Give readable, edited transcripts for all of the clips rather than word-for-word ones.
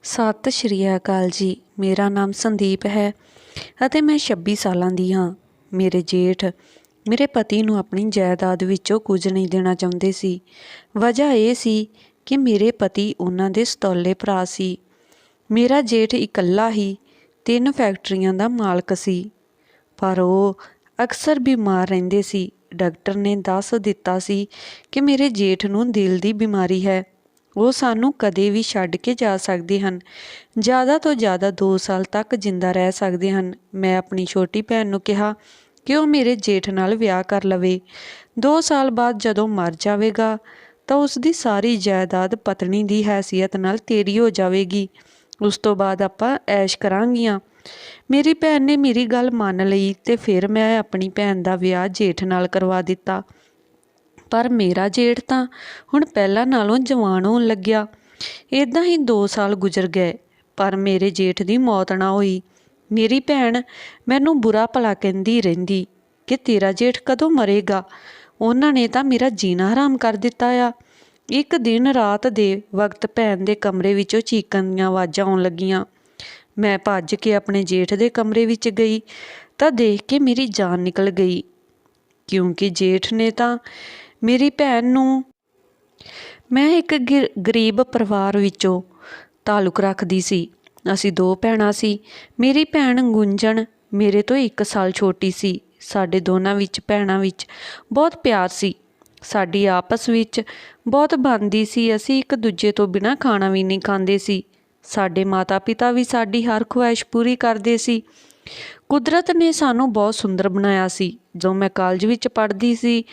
ਸਤਿ ਸ਼੍ਰੀ ਅਕਾਲ ਜੀ। ਮੇਰਾ ਨਾਮ ਸੰਦੀਪ ਹੈ ਅਤੇ ਮੈਂ 26 ਸਾਲਾਂ ਦੀ ਹਾਂ। ਮੇਰੇ ਜੇਠ ਮੇਰੇ ਪਤੀ ਨੂੰ ਆਪਣੀ ਜਾਇਦਾਦ ਵਿੱਚੋਂ ਕੁਝ ਨਹੀਂ ਦੇਣਾ ਚਾਹੁੰਦੇ ਸੀ। ਵਜ੍ਹਾ ਇਹ ਸੀ ਕਿ ਮੇਰੇ ਪਤੀ ਉਹਨਾਂ ਦੇ ਸਤੌਲੇ ਭਰਾ ਸੀ। ਮੇਰਾ ਜੇਠ ਇਕੱਲਾ ਹੀ 3 ਫੈਕਟਰੀਆਂ ਦਾ ਮਾਲਕ ਸੀ, ਪਰ ਉਹ ਅਕਸਰ ਬਿਮਾਰ ਰਹਿੰਦੇ ਸੀ। ਡਾਕਟਰ ਨੇ ਦੱਸ ਦਿੱਤਾ ਸੀ ਕਿ ਮੇਰੇ ਜੇਠ ਨੂੰ ਦਿਲ ਦੀ ਬਿਮਾਰੀ ਹੈ। ਉਹ ਸਾਨੂੰ ਕਦੇ ਵੀ ਛੱਡ ਕੇ ਜਾ ਸਕਦੇ ਹਨ। ਜ਼ਿਆਦਾ ਤੋਂ ਜ਼ਿਆਦਾ 2 ਸਾਲ ਤੱਕ ਜਿੰਦਾ ਰਹਿ ਸਕਦੇ ਹਨ। ਮੈਂ ਆਪਣੀ ਛੋਟੀ ਭੈਣ ਨੂੰ ਕਿਹਾ ਕਿ ਉਹ ਮੇਰੇ ਜੇਠ ਨਾਲ ਵਿਆਹ ਕਰ ਲਵੇ। 2 ਸਾਲ ਬਾਅਦ ਜਦੋਂ ਮਰ ਜਾਵੇਗਾ ਤਾਂ ਉਸ ਦੀ ਸਾਰੀ ਜਾਇਦਾਦ ਪਤਨੀ ਦੀ ਹੈਸੀਅਤ ਨਾਲ ਤੇਰੀ ਹੋ ਜਾਵੇਗੀ। ਉਸ ਤੋਂ ਬਾਅਦ ਆਪਾਂ ਐਸ਼ ਕਰਾਂਗੀਆਂ। ਮੇਰੀ ਭੈਣ ਨੇ ਮੇਰੀ ਗੱਲ ਮੰਨ ਲਈ ਤੇ ਫਿਰ ਮੈਂ ਆਪਣੀ ਭੈਣ ਦਾ ਵਿਆਹ ਜੇਠ ਨਾਲ ਕਰਵਾ ਦਿੱਤਾ। ਪਰ ਮੇਰਾ ਜੇਠ ਤਾਂ ਹੁਣ ਪਹਿਲਾਂ ਨਾਲੋਂ ਜਵਾਨ ਹੋਣ ਲੱਗਿਆ। ਇੱਦਾਂ ਹੀ 2 ਸਾਲ ਗੁਜ਼ਰ ਗਏ, ਪਰ ਮੇਰੇ ਜੇਠ ਦੀ ਮੌਤ ਨਾ ਹੋਈ। ਮੇਰੀ ਭੈਣ ਮੈਨੂੰ ਬੁਰਾ ਭਲਾ ਕਹਿੰਦੀ ਰਹਿੰਦੀ ਕਿ ਤੇਰਾ ਜੇਠ ਕਦੋਂ ਮਰੇਗਾ। ਉਹਨਾਂ ਨੇ ਤਾਂ ਮੇਰਾ ਜੀਣਾ ਹਰਾਮ ਕਰ ਦਿੱਤਾ ਆ। ਇੱਕ ਦਿਨ ਰਾਤ ਦੇ ਵਕਤ ਭੈਣ ਦੇ ਕਮਰੇ ਵਿੱਚੋਂ ਚੀਕਣ ਦੀਆਂ ਆਵਾਜ਼ਾਂ ਆਉਣ ਲੱਗੀਆਂ। ਮੈਂ ਭੱਜ ਕੇ ਆਪਣੇ ਜੇਠ ਦੇ ਕਮਰੇ ਵਿੱਚ ਗਈ ਤਾਂ ਦੇਖ ਕੇ ਮੇਰੀ ਜਾਨ ਨਿਕਲ ਗਈ, ਕਿਉਂਕਿ ਜੇਠ ਨੇ ਤਾਂ ਮੇਰੀ ਭੈਣ ਨੂੰ ਮੈਂ ਇੱਕ ਗਰੀਬ ਪਰਿਵਾਰ ਵਿੱਚੋਂ ਤਾਲੁਕ ਰੱਖਦੀ ਸੀ। ਅਸੀਂ 2 ਭੈਣਾਂ ਸੀ। ਮੇਰੀ ਭੈਣ ਗੁੰਜਣ ਮੇਰੇ ਤੋਂ 1 ਸਾਲ ਛੋਟੀ ਸੀ। ਸਾਡੇ ਦੋਨਾਂ ਵਿੱਚ ਭੈਣਾਂ ਵਿੱਚ ਬਹੁਤ ਪਿਆਰ ਸੀ। ਸਾਡੀ ਆਪਸ ਵਿੱਚ ਬਹੁਤ ਬਣਦੀ ਸੀ। ਅਸੀਂ ਇੱਕ ਦੂਜੇ ਤੋਂ ਬਿਨਾਂ ਖਾਣਾ ਵੀ ਨਹੀਂ ਖਾਂਦੇ ਸੀ। ਸਾਡੇ ਮਾਤਾ ਪਿਤਾ ਵੀ ਸਾਡੀ ਹਰ ਖੁਆਇਸ਼ ਪੂਰੀ ਕਰਦੇ ਸੀ। ਕੁਦਰਤ ਨੇ ਸਾਨੂੰ ਬਹੁਤ ਸੁੰਦਰ ਬਣਾਇਆ ਸੀ। ਜਦੋਂ ਮੈਂ ਕਾਲਜ ਵਿੱਚ ਪੜ੍ਹਦੀ ਸੀ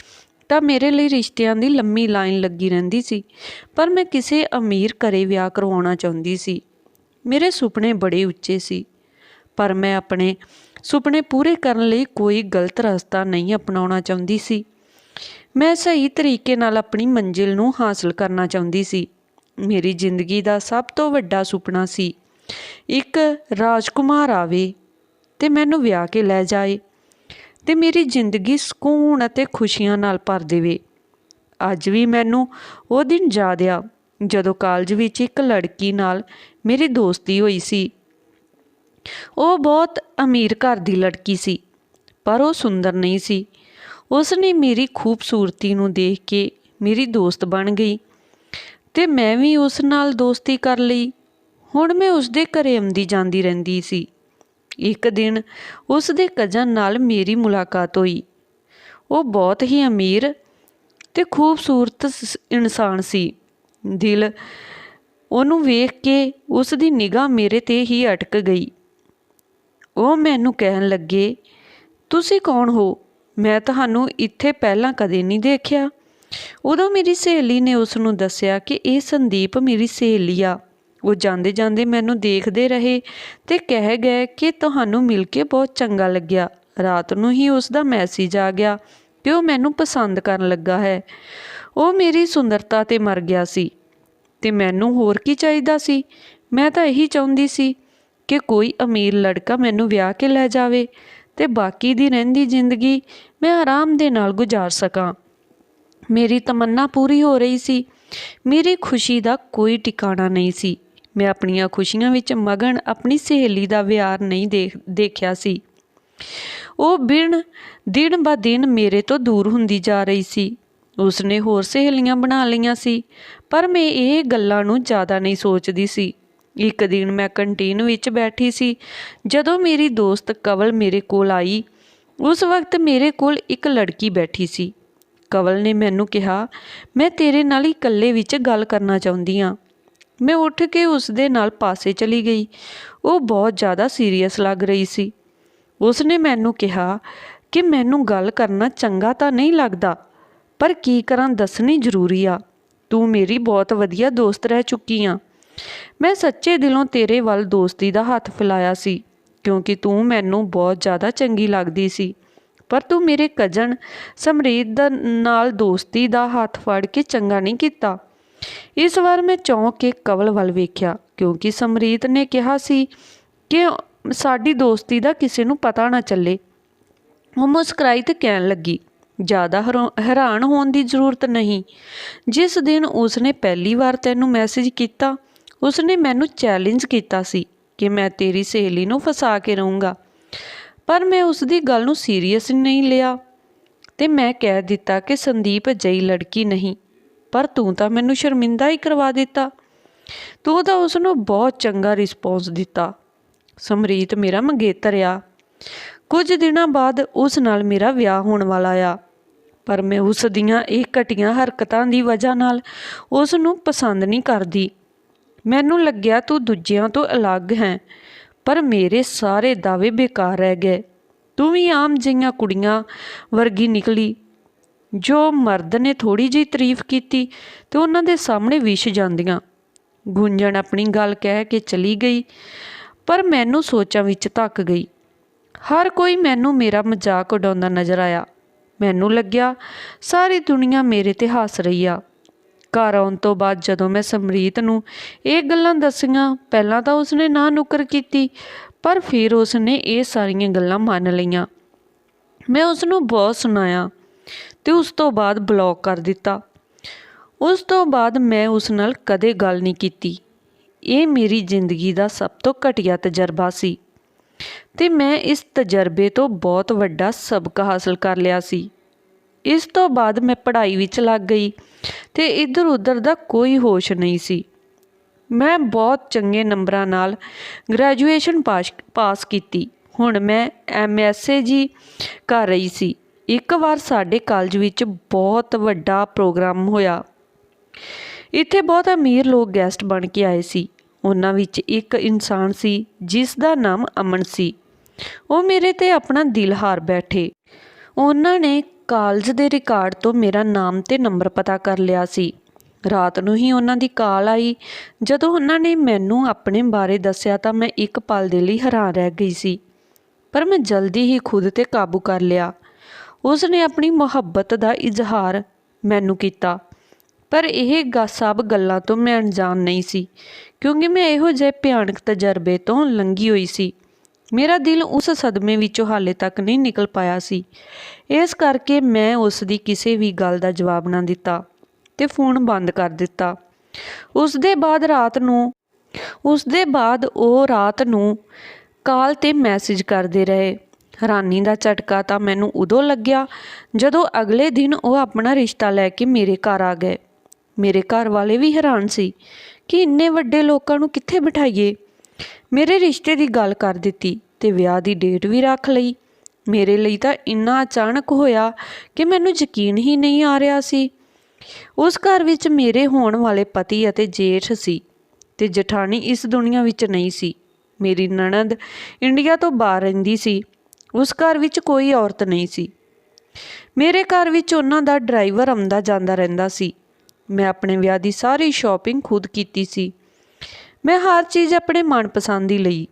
ਤਾਂ ਮੇਰੇ ਲਈ ਰਿਸ਼ਤਿਆਂ ਦੀ ਲੰਮੀ ਲਾਈਨ ਲੱਗੀ ਰਹਿੰਦੀ ਸੀ, ਪਰ ਮੈਂ ਕਿਸੇ ਅਮੀਰ ਘਰੇ ਵਿਆਹ ਕਰਵਾਉਣਾ ਚਾਹੁੰਦੀ ਸੀ। ਮੇਰੇ ਸੁਪਨੇ ਬੜੇ ਉੱਚੇ ਸੀ, ਪਰ ਮੈਂ ਆਪਣੇ ਸੁਪਨੇ ਪੂਰੇ ਕਰਨ ਲਈ ਕੋਈ ਗਲਤ ਰਸਤਾ ਨਹੀਂ ਅਪਣਾਉਣਾ ਚਾਹੁੰਦੀ ਸੀ। ਮੈਂ ਸਹੀ ਤਰੀਕੇ ਨਾਲ ਆਪਣੀ ਮੰਜ਼ਿਲ ਨੂੰ ਹਾਸਲ ਕਰਨਾ ਚਾਹੁੰਦੀ ਸੀ। ਮੇਰੀ ਜ਼ਿੰਦਗੀ ਦਾ ਸਭ ਤੋਂ ਵੱਡਾ ਸੁਪਨਾ ਸੀ ਇੱਕ ਰਾਜਕੁਮਾਰ ਆਵੇ ਤੇ ਮੈਨੂੰ ਵਿਆਹ ਕੇ ਲੈ ਜਾਏ ਤੇ ਮੇਰੀ ਜ਼ਿੰਦਗੀ ਸਕੂਨ ਅਤੇ ਖੁਸ਼ੀਆਂ ਨਾਲ ਭਰ ਦੇਵੇ। ਅੱਜ ਵੀ ਮੈਨੂੰ ਉਹ ਦਿਨ ਯਾਦ ਆ ਜਦੋਂ ਕਾਲਜ ਵਿੱਚ ਇੱਕ ਲੜਕੀ ਨਾਲ ਮੇਰੀ ਦੋਸਤੀ ਹੋਈ ਸੀ। ਉਹ ਬਹੁਤ ਅਮੀਰ ਘਰ ਦੀ ਲੜਕੀ ਸੀ, ਪਰ ਉਹ ਸੁੰਦਰ ਨਹੀਂ ਸੀ। ਉਸ ਨੇ ਮੇਰੀ ਖੂਬਸੂਰਤੀ ਨੂੰ ਦੇਖ ਕੇ ਮੇਰੀ ਦੋਸਤ ਬਣ ਗਈ ਤੇ ਮੈਂ ਵੀ ਉਸ ਨਾਲ ਦੋਸਤੀ ਕਰ ਲਈ। ਹੁਣ ਮੈਂ ਉਸ ਦੇ ਘਰੇ ਆਉਂਦੀ ਜਾਂਦੀ ਰਹਿੰਦੀ ਸੀ। ਇੱਕ ਦਿਨ ਉਸ ਦੇ ਕਜ਼ਨ ਨਾਲ ਮੇਰੀ ਮੁਲਾਕਾਤ ਹੋਈ। ਉਹ ਬਹੁਤ ਹੀ ਅਮੀਰ ਤੇ ਖੂਬਸੂਰਤ ਇਨਸਾਨ ਸੀ। ਦਿਲ ਉਹਨੂੰ ਵੇਖ ਕੇ ਉਸ ਦੀ ਨਿਗਾਹ ਮੇਰੇ 'ਤੇ ਹੀ ਅਟਕ ਗਈ। ਉਹ ਮੈਨੂੰ ਕਹਿਣ ਲੱਗੇ, ਤੁਸੀਂ ਕੌਣ ਹੋ? ਮੈਂ ਤੁਹਾਨੂੰ ਇੱਥੇ ਪਹਿਲਾਂ ਕਦੇ ਨਹੀਂ ਦੇਖਿਆ। ਉਦੋਂ ਮੇਰੀ ਸਹੇਲੀ ਨੇ ਉਸ ਨੂੰ ਦੱਸਿਆ ਕਿ ਇਹ ਸੰਦੀਪ ਮੇਰੀ ਸਹੇਲੀ ਆ। ਉਹ ਜਾਂਦੇ ਜਾਂਦੇ ਮੈਨੂੰ ਦੇਖਦੇ ਰਹੇ ਤੇ ਕਹਿ ਗਏ ਕਿ ਤੁਹਾਨੂੰ ਮਿਲ ਕੇ ਬਹੁਤ ਚੰਗਾ ਲੱਗਿਆ। ਰਾਤ ਨੂੰ ਹੀ ਉਸ ਦਾ ਮੈਸੇਜ ਆ ਗਿਆ ਕਿ ਉਹ ਮੈਨੂੰ ਪਸੰਦ ਕਰਨ ਲੱਗਾ ਹੈ। ਉਹ ਮੇਰੀ ਸੁੰਦਰਤਾ 'ਤੇ ਮਰ ਗਿਆ ਸੀ ਤੇ ਮੈਨੂੰ ਹੋਰ ਕੀ ਚਾਹੀਦਾ ਸੀ। ਮੈਂ ਤਾਂ ਇਹੀ ਚਾਹੁੰਦੀ ਸੀ ਕਿ ਕੋਈ ਅਮੀਰ ਲੜਕਾ ਮੈਨੂੰ ਵਿਆਹ ਕੇ ਲੈ ਜਾਵੇ ਤੇ ਬਾਕੀ ਦੀ ਰਹਿੰਦੀ ਜ਼ਿੰਦਗੀ ਮੈਂ ਆਰਾਮ ਦੇ ਨਾਲ ਗੁਜ਼ਾਰ ਸਕਾਂ। ਮੇਰੀ ਤਮੰਨਾ ਪੂਰੀ ਹੋ ਰਹੀ ਸੀ। ਮੇਰੀ ਖੁਸ਼ੀ ਦਾ ਕੋਈ ਟਿਕਾਣਾ ਨਹੀਂ ਸੀ। ਮੈਂ ਆਪਣੀਆਂ ਖੁਸ਼ੀਆਂ ਵਿੱਚ ਮਗਨ ਆਪਣੀ ਸਹੇਲੀ ਦਾ ਵਿਆਹ ਨਹੀਂ ਦੇਖਿਆ ਸੀ। ਉਹ ਦਿਨ ਬ ਦਿਨ ਮੇਰੇ ਤੋਂ ਦੂਰ ਹੁੰਦੀ ਜਾ ਰਹੀ ਸੀ। ਉਸਨੇ ਹੋਰ ਸਹੇਲੀਆਂ ਬਣਾ ਲਈਆਂ ਸੀ, ਪਰ ਮੈਂ ਇਹ ਗੱਲਾਂ ਨੂੰ ਜ਼ਿਆਦਾ ਨਹੀਂ ਸੋਚਦੀ ਸੀ। ਇੱਕ ਦਿਨ ਮੈਂ ਕੰਟੀਨ ਵਿੱਚ ਬੈਠੀ ਸੀ ਜਦੋਂ ਮੇਰੀ ਦੋਸਤ ਕਵਲ ਮੇਰੇ ਕੋਲ ਆਈ। ਉਸ ਵਕਤ ਮੇਰੇ ਕੋਲ ਇੱਕ ਲੜਕੀ ਬੈਠੀ ਸੀ। ਕਵਲ ਨੇ ਮੈਨੂੰ ਕਿਹਾ, ਮੈਂ ਤੇਰੇ ਨਾਲ ਇਕੱਲੇ ਵਿੱਚ ਗੱਲ ਕਰਨਾ ਚਾਹੁੰਦੀ ਹਾਂ। ਮੈਂ ਉੱਠ ਕੇ ਉਸ ਦੇ ਨਾਲ ਪਾਸੇ ਚਲੀ ਗਈ। ਉਹ ਬਹੁਤ ਜ਼ਿਆਦਾ ਸੀਰੀਅਸ ਲੱਗ ਰਹੀ ਸੀ। ਉਸ ਨੇ ਮੈਨੂੰ ਕਿਹਾ ਕਿ ਮੈਨੂੰ ਗੱਲ ਕਰਨਾ ਚੰਗਾ ਤਾਂ ਨਹੀਂ ਲੱਗਦਾ, ਪਰ ਕੀ ਕਰਾਂ, ਦੱਸਣੀ ਜ਼ਰੂਰੀ ਆ। ਤੂੰ ਮੇਰੀ ਬਹੁਤ ਵਧੀਆ ਦੋਸਤ ਰਹਿ ਚੁੱਕੀ ਆ। ਮੈਂ ਸੱਚੇ ਦਿਲੋਂ ਤੇਰੇ ਵੱਲ ਦੋਸਤੀ ਦਾ ਹੱਥ ਫੈਲਾਇਆ ਸੀ, ਕਿਉਂਕਿ ਤੂੰ ਮੈਨੂੰ ਬਹੁਤ ਜ਼ਿਆਦਾ ਚੰਗੀ ਲੱਗਦੀ ਸੀ। ਪਰ ਤੂੰ ਮੇਰੇ ਕਜ਼ਨ ਸਮਰੀਤ ਨਾਲ ਦੋਸਤੀ ਦਾ ਹੱਥ ਫੜ ਕੇ ਚੰਗਾ ਨਹੀਂ ਕੀਤਾ। ਇਸ ਵਾਰ ਮੈਂ ਚੌਂਕ ਕੇ ਕਵਲ ਵੱਲ ਵੇਖਿਆ, ਕਿਉਂਕਿ ਸਮਰੀਤ ਨੇ ਕਿਹਾ ਸੀ ਕਿ ਸਾਡੀ ਦੋਸਤੀ ਦਾ ਕਿਸੇ ਨੂੰ ਪਤਾ ਨਾ ਚੱਲੇ। ਉਹ ਮੁਸਕਰਾਈ ਤੇ ਕਹਿਣ ਲੱਗੀ, ਜ਼ਿਆਦਾ ਹੈਰਾਨ ਹੋਣ ਦੀ ਜ਼ਰੂਰਤ ਨਹੀਂ। ਜਿਸ ਦਿਨ ਉਸਨੇ ਪਹਿਲੀ ਵਾਰ ਤੈਨੂੰ ਮੈਸੇਜ ਕੀਤਾ ਉਸਨੇ ਮੈਨੂੰ ਚੈਲੰਜ ਕੀਤਾ ਸੀ ਕਿ ਮੈਂ ਤੇਰੀ ਸਹੇਲੀ ਨੂੰ ਫਸਾ ਕੇ ਰਹੂੰਗਾ, ਪਰ ਮੈਂ ਉਸਦੀ ਗੱਲ ਨੂੰ ਸੀਰੀਅਸ ਨਹੀਂ ਲਿਆ ਤੇ ਮੈਂ ਕਹਿ ਦਿੱਤਾ ਕਿ ਸੰਦੀਪ ਅਜਿਹੀ ਲੜਕੀ ਨਹੀਂ, ਪਰ ਤੂੰ ਤਾਂ ਮੈਨੂੰ ਸ਼ਰਮਿੰਦਾ ਹੀ ਕਰਵਾ ਦਿੱਤਾ। ਤੂੰ ਤਾਂ ਉਸਨੂੰ ਬਹੁਤ ਚੰਗਾ ਰਿਸਪੌਂਸ ਦਿੱਤਾ। ਸਮਰੀਤ ਮੇਰਾ ਮੰਗੇਤਰ ਆ। ਕੁਝ ਦਿਨਾਂ ਬਾਅਦ ਉਸ ਨਾਲ ਮੇਰਾ ਵਿਆਹ ਹੋਣ ਵਾਲਾ ਆ, ਪਰ ਮੈਂ ਉਸ ਦੀਆਂ ਇਹ ਘਟੀਆਂ ਹਰਕਤਾਂ ਦੀ ਵਜ੍ਹਾ ਨਾਲ ਉਸ ਨੂੰ ਪਸੰਦ ਨਹੀਂ ਕਰਦੀ। ਮੈਨੂੰ ਲੱਗਿਆ ਤੂੰ ਦੂਜਿਆਂ ਤੋਂ ਅਲੱਗ ਹੈ, ਪਰ ਮੇਰੇ ਸਾਰੇ ਦਾਅਵੇ ਬੇਕਾਰ ਰਹਿ ਗਏ। ਤੂੰ ਵੀ ਆਮ ਜਿਹੀਆਂ ਕੁੜੀਆਂ ਵਰਗੀ ਨਿਕਲੀ। ਜੋ ਮਰਦ ਨੇ ਥੋੜ੍ਹੀ ਜਿਹੀ ਤਾਰੀਫ ਕੀਤੀ ਤੇ ਉਹਨਾਂ ਦੇ ਸਾਹਮਣੇ ਵਿਛ ਜਾਂਦੀਆਂ। ਗੁੰਜਣ ਆਪਣੀ ਗੱਲ ਕਹਿ ਕੇ ਚਲੀ ਗਈ, ਪਰ ਮੈਨੂੰ ਸੋਚਾਂ ਵਿੱਚ ਧੱਕ ਗਈ। ਹਰ ਕੋਈ ਮੈਨੂੰ ਮੇਰਾ ਮਜ਼ਾਕ ਉਡਾਉਂਦਾ ਨਜ਼ਰ ਆਇਆ। ਮੈਨੂੰ ਲੱਗਿਆ ਸਾਰੀ ਦੁਨੀਆ ਮੇਰੇ 'ਤੇ ਹੱਸ ਰਹੀ ਆ। ਘਰ ਆਉਣ ਤੋਂ ਬਾਅਦ ਜਦੋਂ ਮੈਂ ਸਮਰੀਤ ਨੂੰ ਇਹ ਗੱਲਾਂ ਦੱਸੀਆਂ, ਪਹਿਲਾਂ ਤਾਂ ਉਸਨੇ ਨਾ ਨੁੱਕਰ ਕੀਤੀ, ਪਰ ਫਿਰ ਉਸਨੇ ਇਹ ਸਾਰੀਆਂ ਗੱਲਾਂ ਮੰਨ ਲਈਆਂ। ਮੈਂ ਉਸਨੂੰ ਬਹੁਤ ਸੁਣਾਇਆ ਤੇ ਉਸ ਤੋਂ ਬਾਅਦ ਬਲੌਕ ਕਰ ਦਿੱਤਾ। ਉਸ ਤੋਂ ਬਾਅਦ ਮੈਂ ਉਸ ਨਾਲ ਕਦੇ ਗੱਲ ਨਹੀਂ ਕੀਤੀ। ਇਹ ਮੇਰੀ ਜ਼ਿੰਦਗੀ ਦਾ ਸਭ ਤੋਂ ਘਟੀਆ ਤਜਰਬਾ ਸੀ ਤੇ ਮੈਂ ਇਸ ਤਜਰਬੇ ਤੋਂ ਬਹੁਤ ਵੱਡਾ ਸਬਕ ਹਾਸਲ ਕਰ ਲਿਆ ਸੀ। ਇਸ ਤੋਂ ਬਾਅਦ ਮੈਂ ਪੜ੍ਹਾਈ ਵਿੱਚ ਲੱਗ ਗਈ ਤੇ ਇੱਧਰ ਉੱਧਰ ਦਾ ਕੋਈ ਹੋਸ਼ ਨਹੀਂ ਸੀ। ਮੈਂ ਬਹੁਤ ਚੰਗੇ ਨੰਬਰਾਂ ਨਾਲ ਗ੍ਰੈਜੂਏਸ਼ਨ ਪਾਸ ਕੀਤੀ। ਹੁਣ ਮੈਂ MSc ਜੀ ਕਰ ਰਹੀ ਸੀ। ਇੱਕ ਵਾਰ ਸਾਡੇ ਕਾਲਜ ਵਿੱਚ ਬਹੁਤ ਵੱਡਾ ਪ੍ਰੋਗਰਾਮ ਹੋਇਆ। ਇੱਥੇ ਬਹੁਤ ਅਮੀਰ ਲੋਕ ਗੈਸਟ ਬਣ ਕੇ ਆਏ ਸੀ। ਉਹਨਾਂ ਵਿੱਚ ਇੱਕ ਇਨਸਾਨ ਸੀ ਜਿਸ ਦਾ ਨਾਮ ਅਮਨ ਸੀ। ਉਹ ਮੇਰੇ 'ਤੇ ਆਪਣਾ ਦਿਲ ਹਾਰ ਬੈਠੇ। ਉਹਨਾਂ ਨੇ ਕਾਲਜ ਦੇ ਰਿਕਾਰਡ ਤੋਂ ਮੇਰਾ ਨਾਮ ਤੇ ਨੰਬਰ ਪਤਾ ਕਰ ਲਿਆ ਸੀ। ਰਾਤ ਨੂੰ ਹੀ ਉਹਨਾਂ ਦੀ ਕਾਲ ਆਈ। ਜਦੋਂ ਉਹਨਾਂ ਨੇ ਮੈਨੂੰ ਆਪਣੇ ਬਾਰੇ ਦੱਸਿਆ ਤਾਂ ਮੈਂ ਇੱਕ ਪਲ ਦੇ ਲਈ ਹੈਰਾਨ ਰਹਿ ਗਈ ਸੀ, ਪਰ ਮੈਂ ਜਲਦੀ ਹੀ ਖੁਦ 'ਤੇ ਕਾਬੂ ਕਰ ਲਿਆ। ਉਸ ਨੇ ਆਪਣੀ ਮੁਹੱਬਤ ਦਾ ਇਜ਼ਹਾਰ ਮੈਨੂੰ ਕੀਤਾ, ਪਰ ਇਹ ਸਭ ਗੱਲਾਂ ਤੋਂ ਮੈਂ ਅਣਜਾਣ ਨਹੀਂ ਸੀ, ਕਿਉਂਕਿ ਮੈਂ ਇਹੋ ਜਿਹੇ ਭਿਆਨਕ ਤਜਰਬੇ ਤੋਂ ਲੰਘੀ ਹੋਈ ਸੀ। ਮੇਰਾ ਦਿਲ ਉਸ ਸਦਮੇ ਵਿੱਚੋਂ ਹਾਲੇ ਤੱਕ ਨਹੀਂ ਨਿਕਲ ਪਾਇਆ ਸੀ। ਇਸ ਕਰਕੇ ਮੈਂ ਉਸ ਦੀ ਕਿਸੇ ਵੀ ਗੱਲ ਦਾ ਜਵਾਬ ਨਾ ਦਿੱਤਾ ਤੇ ਫੋਨ ਬੰਦ ਕਰ ਦਿੱਤਾ। ਉਸ ਦੇ ਬਾਅਦ ਉਹ ਰਾਤ ਨੂੰ ਕਾਲ ਤੇ ਮੈਸੇਜ ਕਰਦੇ ਰਹੇ। ਹੈਰਾਨੀ ਦਾ ਝਟਕਾ ਤਾਂ ਮੈਨੂੰ ਉਦੋਂ ਲੱਗਿਆ ਜਦੋਂ ਅਗਲੇ ਦਿਨ ਉਹ ਆਪਣਾ ਰਿਸ਼ਤਾ ਲੈ ਕੇ ਮੇਰੇ ਘਰ ਆ ਗਏ। ਮੇਰੇ ਘਰ ਵਾਲੇ ਵੀ ਹੈਰਾਨ ਸੀ ਕਿ ਇੰਨੇ ਵੱਡੇ ਲੋਕਾਂ ਨੂੰ ਕਿੱਥੇ ਬਿਠਾਈਏ। ਮੇਰੇ ਰਿਸ਼ਤੇ ਦੀ ਗੱਲ ਕਰ ਦਿੱਤੀ ਤੇ ਵਿਆਹ ਦੀ ਡੇਟ ਵੀ ਰੱਖ ਲਈ। ਮੇਰੇ ਲਈ ਤਾਂ ਇੰਨਾ ਅਚਾਨਕ ਹੋਇਆ ਕਿ ਮੈਨੂੰ ਯਕੀਨ ਹੀ ਨਹੀਂ ਆ ਰਿਹਾ ਸੀ। ਉਸ ਘਰ ਵਿੱਚ ਮੇਰੇ ਹੋਣ ਵਾਲੇ ਪਤੀ ਅਤੇ ਜੇਠ ਸੀ ਤੇ ਜਠਾਣੀ ਇਸ ਦੁਨੀਆ ਵਿੱਚ ਨਹੀਂ ਸੀ। ਮੇਰੀ ਨਣਦ ਇੰਡੀਆ ਤੋਂ ਬਾਹਰ ਰਹਿੰਦੀ ਸੀ। ਉਸ ਘਰ ਵਿੱਚ ਕੋਈ ਔਰਤ ਨਹੀਂ ਸੀ। ਮੇਰੇ ਘਰ ਵਿੱਚ ਉਹਨਾਂ ਦਾ ਡਰਾਈਵਰ ਆਉਂਦਾ ਜਾਂਦਾ ਰਹਿੰਦਾ ਸੀ। ਮੈਂ ਆਪਣੇ ਵਿਆਹ ਦੀ ਸਾਰੀ ਸ਼ਾਪਿੰਗ ਖੁਦ ਕੀਤੀ ਸੀ। ਮੈਂ ਹਰ ਚੀਜ਼ ਆਪਣੇ ਮਨਪਸੰਦ ਦੀ ਲਈ।